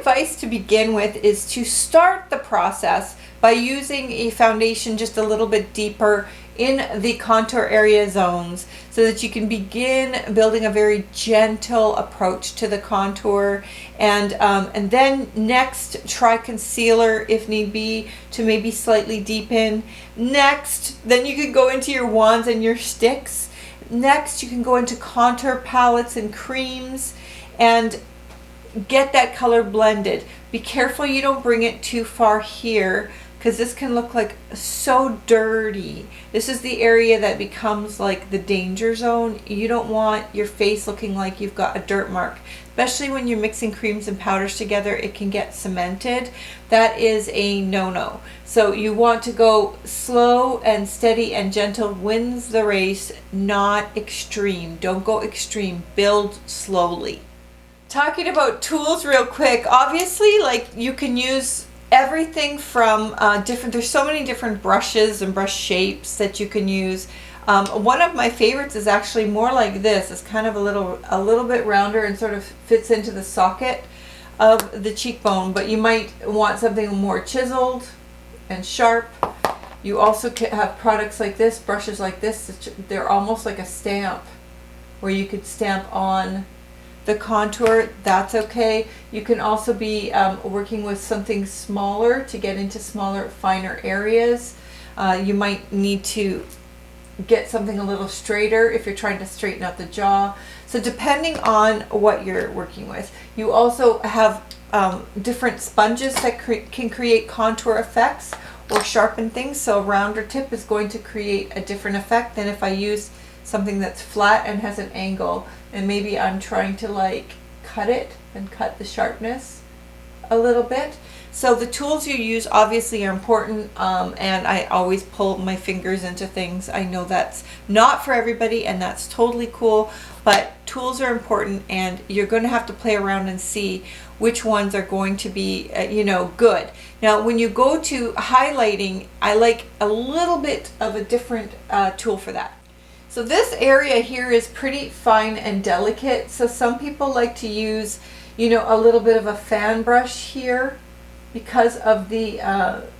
advice to begin with is to start the process by using a foundation just a little bit deeper in the contour area zones so that you can begin building a very gentle approach to the contour, and then next try concealer if need be to maybe slightly deepen. Next, then you could go into your wands and your sticks. Next, you can go into contour palettes and creams and get that color blended. Be careful you don't bring it too far here, because this can look like so dirty. This is the area that becomes like the danger zone. You don't want your face looking like you've got a dirt mark, especially when you're mixing creams and powders together. It can get cemented. That is a no-no. So you want to go slow and steady, and gentle wins the race, not extreme. Don't go extreme, build slowly. Talking about tools real quick, obviously, like, you can use everything from there's so many different brushes and brush shapes that you can use. One of my favorites is actually more like this. It's kind of a little bit rounder and sort of fits into the socket of the cheekbone, but you might want something more chiseled and sharp. You also can have products like this, brushes like this. They're almost like a stamp, where you could stamp on the contour. That's okay. You can also be working with something smaller to get into smaller, finer areas. You might need to get something a little straighter if you're trying to straighten out the jaw. So depending on what you're working with. You also have different sponges that can create contour effects or sharpen things. So a rounder tip is going to create a different effect than if I use something that's flat and has an angle, and maybe I'm trying to like cut it and cut the sharpness a little bit. So the tools you use obviously are important, and I always pull my fingers into things. I know that's not for everybody, and that's totally cool, but tools are important, and you're going to have to play around and see which ones are going to be good. Now when you go to highlighting, I like a little bit of a different tool for that. So this area here is pretty fine and delicate, so some people like to use a little bit of a fan brush here because of the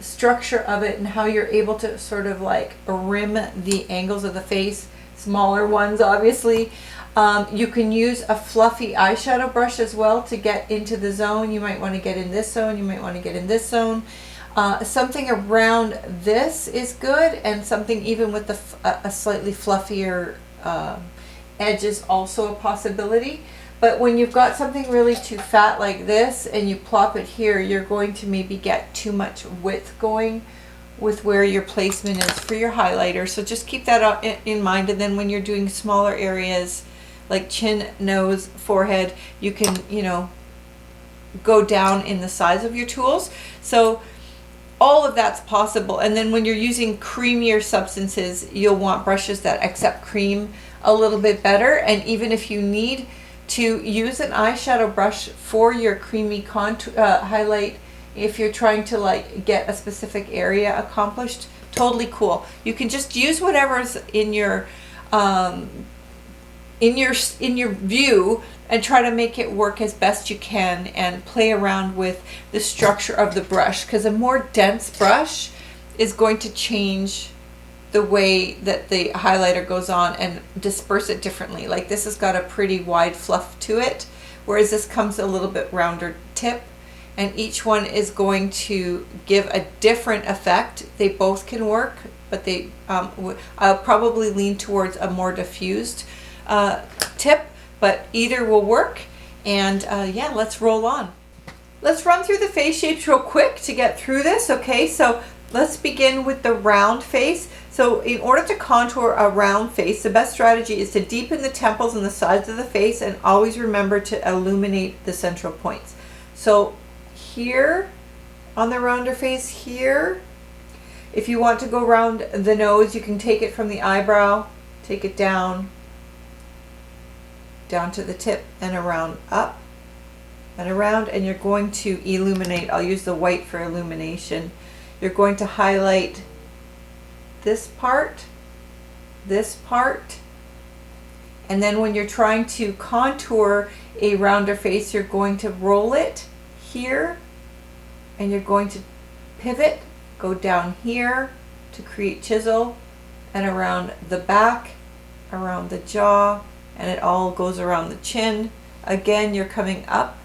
structure of it and how you're able to sort of like rim the angles of the face, smaller ones obviously. You can use a fluffy eyeshadow brush as well to get into the zone. You might want to get in this zone, you might want to get in this zone. Something around this is good, and something even with a slightly fluffier edge is also a possibility. But when you've got something really too fat like this and you plop it here, you're going to maybe get too much width going with where your placement is for your highlighter. So just keep that in mind. And then when you're doing smaller areas like chin, nose, forehead, you can go down in the size of your tools. So all of that's possible. And then when you're using creamier substances, you'll want brushes that accept cream a little bit better. And even if you need to use an eyeshadow brush for your creamy contour highlight, if you're trying to like get a specific area accomplished, totally cool. You can just use whatever's in your view and try to make it work as best you can, and play around with the structure of the brush, because a more dense brush is going to change the way that the highlighter goes on and disperse it differently. Like this has got a pretty wide fluff to it, whereas this comes a little bit rounder tip, and each one is going to give a different effect. They both can work, but I'll probably lean towards a more diffused tip, but either will work. And yeah, let's roll on. Let's run through the face shapes real quick to get through this. Okay, so let's begin with the round face. So in order to contour a round face, the best strategy is to deepen the temples and the sides of the face, and always remember to illuminate the central points. So here on the rounder face here, if you want to go around the nose, you can take it from the eyebrow, take it down to the tip and around, up and around, and you're going to illuminate. I'll use the white for illumination. You're going to highlight this part, and then when you're trying to contour a rounder face, you're going to roll it here, and you're going to pivot, go down here to create chisel, and around the back, around the jaw, and it all goes around the chin. Again, you're coming up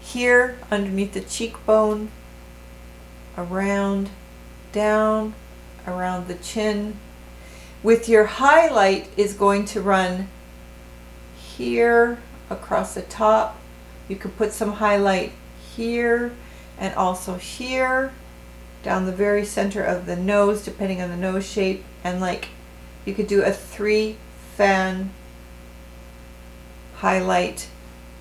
here underneath the cheekbone, around, down, around the chin. With your highlight is going to run here across the top. You could put some highlight here and also here down the very center of the nose, depending on the nose shape, and like you could do a 3 fan highlight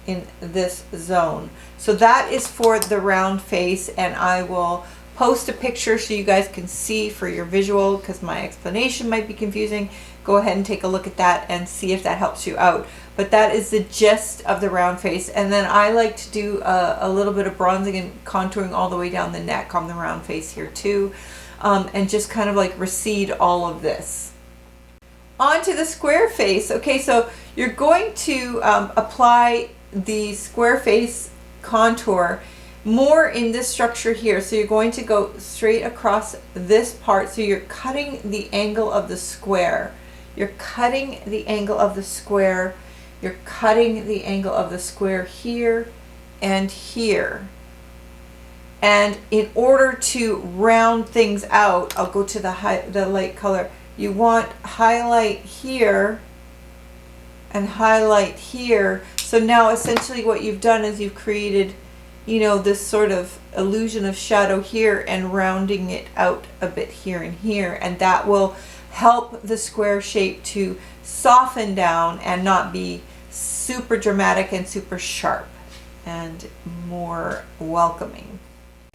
in this zone. So that is for the round face, and I will post a picture so you guys can see for your visual, because my explanation might be confusing. Go ahead and take a look at that and see if that helps you out. But that is the gist of the round face. And then I like to do a little bit of bronzing and contouring all the way down the neck on the round face here too, and just kind of like recede all of this. On to the square face. Okay, so you're going to apply the square face contour more in this structure here. So you're going to go straight across this part. So you're cutting the angle of the square. You're cutting the angle of the square. You're cutting the angle of the square here and here. And in order to round things out, I'll go to the light color. You want highlight here and highlight here. So now essentially what you've done is you've created, you know, this sort of illusion of shadow here and rounding it out a bit here and here, and that will help the square shape to soften down and not be super dramatic and super sharp and more welcoming.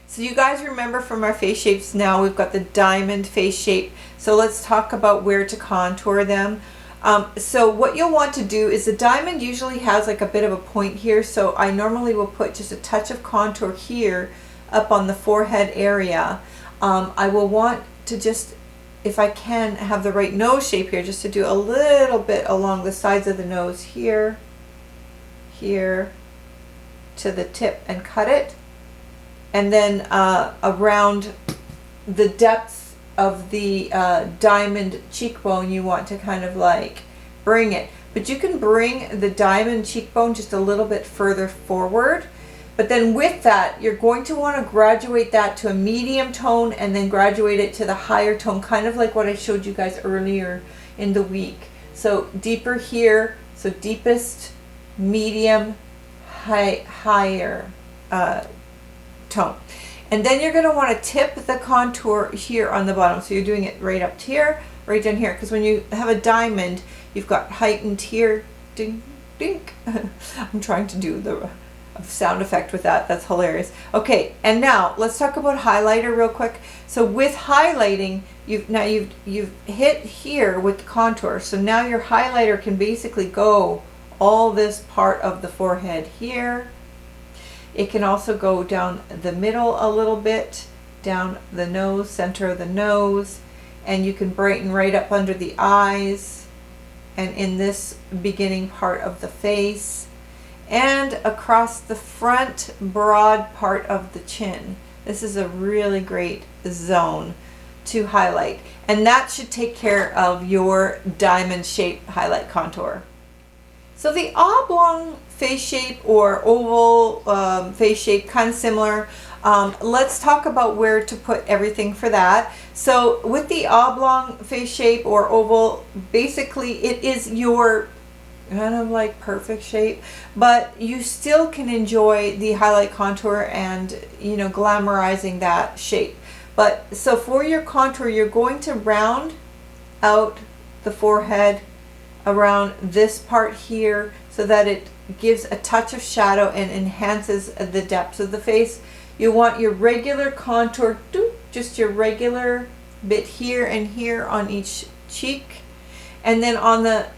So you guys remember from our face shapes, now we've got the diamond face shape. So let's talk about where to contour them. So what you'll want to do is the diamond usually has like a bit of a point here, so I normally will put just a touch of contour here up on the forehead area. I will want to just, if I can, have the right nose shape here, just to do a little bit along the sides of the nose here, here to the tip, and cut it. And then around the depth of the diamond cheekbone, you want to kind of like bring it, but you can bring the diamond cheekbone just a little bit further forward. But then with that, you're going to want to graduate that to a medium tone and then graduate it to the higher tone, kind of like what I showed you guys earlier in the week. So deeper here, so deepest, medium, higher tone. And then you're going to want to tip the contour here on the bottom. So you're doing it right up here, right down here. Because when you have a diamond, you've got heightened here. Ding, ding. I'm trying to do the sound effect with that. That's hilarious. Okay, and now let's talk about highlighter real quick. So with highlighting, you've hit here with the contour. So now your highlighter can basically go all this part of the forehead here. It can also go down the middle a little bit, down the nose, center of the nose, and you can brighten right up under the eyes and in this beginning part of the face and across the front broad part of the chin. This is a really great zone to highlight, and that should take care of your diamond shape highlight contour. So the oblong face shape or oval face shape, kind of similar. Let's talk about where to put everything for that. So with the oblong face shape or oval, basically it is your kind of like perfect shape, but you still can enjoy the highlight contour and, you know, glamorizing that shape. But so for your contour, you're going to round out the forehead around this part here so that it gives a touch of shadow and enhances the depth of the face. You want your regular contour, just your regular bit here and here on each cheek, and then on the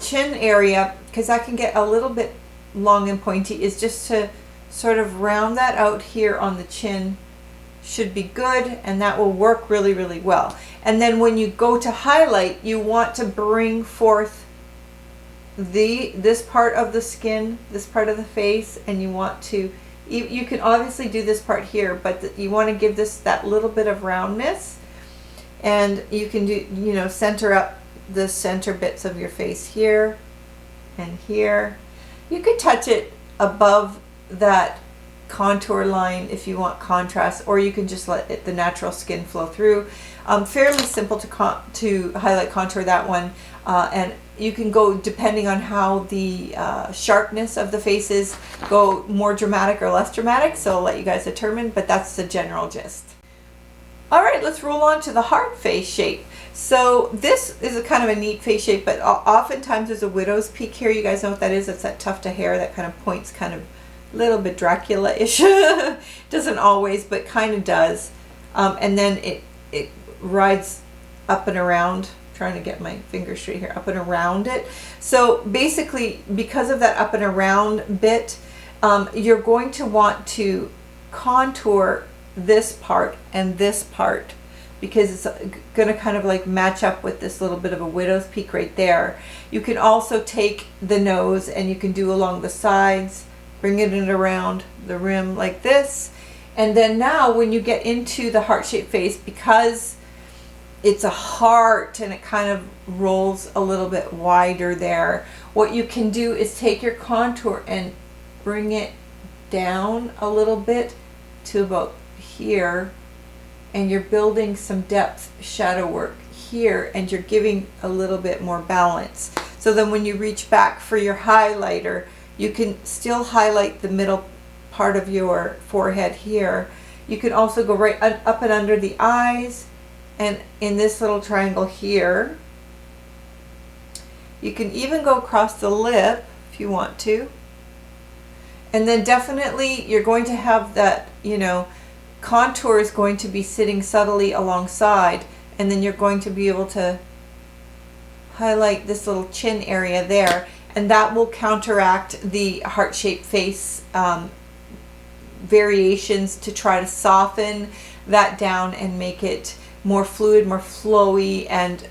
chin area, because that can get a little bit long and pointy, is just to sort of round that out here on the chin. Should be good, and that will work really, really well. And then when you go to highlight, you want to bring forth this part of the skin, this part of the face, and you want to, you can obviously do this part here, but you want to give this that little bit of roundness, and you can do, you know, center up the center bits of your face here and here. You could touch it above that contour line if you want contrast, or you can just let the natural skin flow through. Fairly simple to highlight contour that one, and you can go, depending on how the sharpness of the face is, go more dramatic or less dramatic, so I'll let you guys determine, but that's the general gist. All right, let's roll on to the heart face shape. So this is a kind of a neat face shape, but oftentimes there's a widow's peak here. You guys know what that is? It's that tuft of hair that kind of points kind of a little bit Dracula-ish. Doesn't always, but kind of does. And then it rides up and around, trying to get my finger straight here, up and around it. So basically, because of that up and around bit, you're going to want to contour this part and this part, because it's going to kind of like match up with this little bit of a widow's peak right there. You can also take the nose and you can do along the sides, bring it in around the rim like this. And then now when you get into the heart-shaped face, because it's a heart and it kind of rolls a little bit wider there, what you can do is take your contour and bring it down a little bit to about here, and you're building some depth shadow work here, and you're giving a little bit more balance. So then when you reach back for your highlighter, you can still highlight the middle part of your forehead here. You can also go right up and under the eyes, and in this little triangle here. You can even go across the lip if you want to. And then definitely you're going to have that, you know, contour is going to be sitting subtly alongside, and then you're going to be able to highlight this little chin area there, and that will counteract the heart-shaped face variations to try to soften that down and make it more fluid, more flowy, and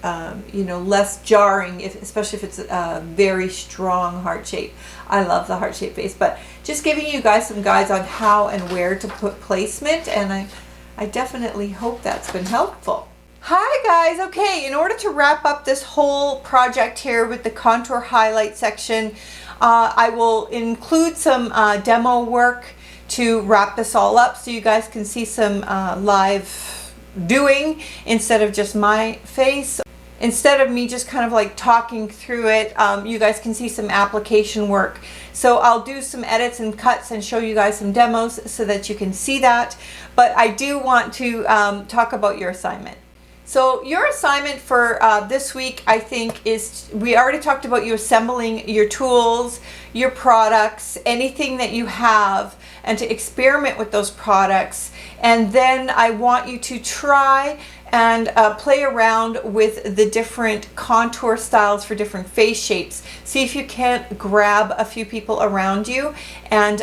you know, less jarring, especially if it's a very strong heart shape. I love the heart shape face, but just giving you guys some guides on how and where to put placement, and I definitely hope that's been helpful. Hi guys, okay, in order to wrap up this whole project here with the contour highlight section, I will include some demo work to wrap this all up so you guys can see some live doing instead of just my face. Instead of me just kind of like talking through it, you guys can see some application work. So I'll do some edits and cuts and show you guys some demos so that you can see that. But I do want to talk about your assignment. So your assignment for this week, I think, is, we already talked about you assembling your tools, your products, anything that you have, and to experiment with those products. And then I want you to try and play around with the different contour styles for different face shapes. See if you can't grab a few people around you and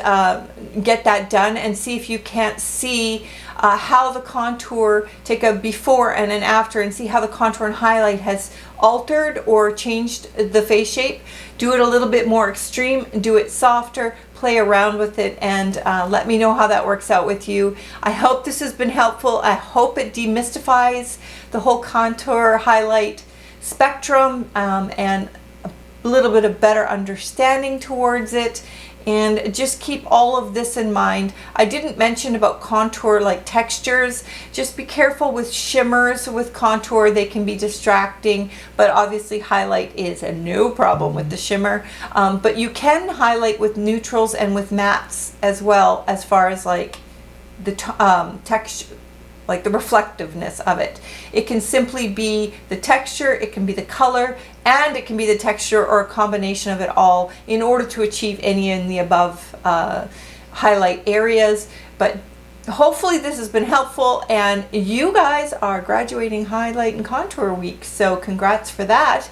get that done, and see if you can't see how the contour, take a before and an after, and see how the contour and highlight has altered or changed the face shape. Do it a little bit more extreme, do it softer, play around with it, and let me know how that works out with you. I hope this has been helpful. I hope it demystifies the whole contour highlight spectrum, and a little bit of better understanding towards it. And just keep all of this in mind. I didn't mention about contour like textures. Just be careful with shimmers with contour. They can be distracting, but obviously highlight is a no problem with the shimmer. But you can highlight with neutrals and with mattes as well, as far as like the texture, like the reflectiveness of it. It can simply be the texture, it can be the color, and it can be the texture or a combination of it all in order to achieve any in the above highlight areas. But hopefully this has been helpful, and you guys are graduating highlight and contour week, so congrats for that.